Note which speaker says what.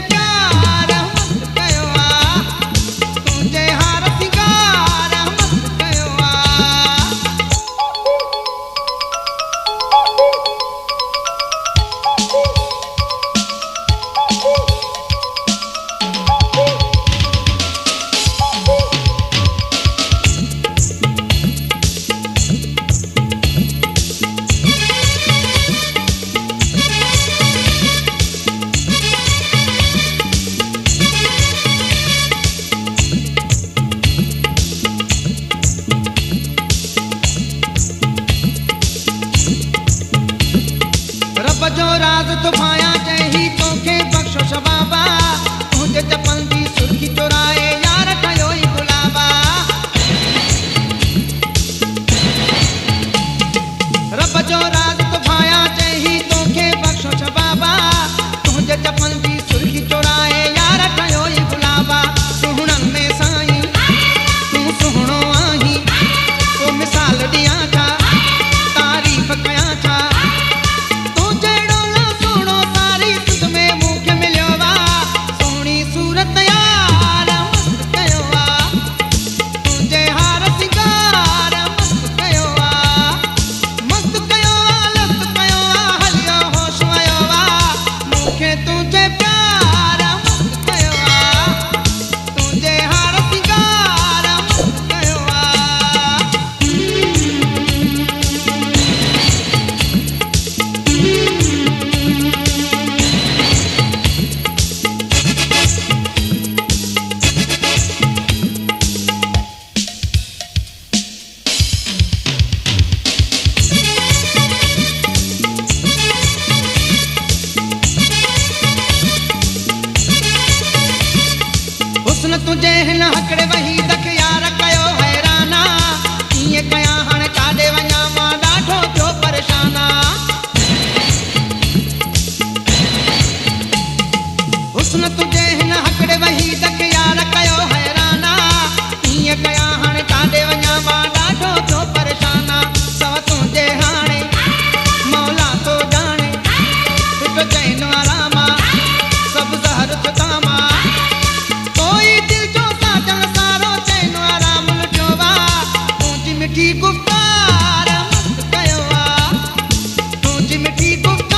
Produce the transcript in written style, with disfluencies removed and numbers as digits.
Speaker 1: प्यार मस्त कयो आ तुझे हार सिंगार मस्त कयो आ। रब जो राज तुफाया चही तोखे बख्शो शबाबा तुझे चपल दी सुर्खी चुराए यार कयो ई गुलाबा। रब जो राज तुफाया चही तोखे बख्शो शबाबा तुझे चपल दी सुर्खी चुराए यार कयो ई गुलाबा। सुहणन में साईं तू सुहणो आही तो मिसाल दिया था तारीफ कया था हुस्न तुझे हिन हकड़े वही दख यार कयो हैराना कीअं कया हाणे काॾे वञा मां ॾाढो थियो परेशाना। हुस्न तुझे हिन हकड़े वही दख यार कयो हैराना कीअं कया हाणे काॾे वञा मां ॾाढो थियो परेशाना। सव तुंहिंजे हाणे मौला तो ॼाणे हिकु चैन आरामा सभु ज़हर चुकामा मिठी गुफ्तार मस्त कयो आ तुझी मिठी गुफ्तार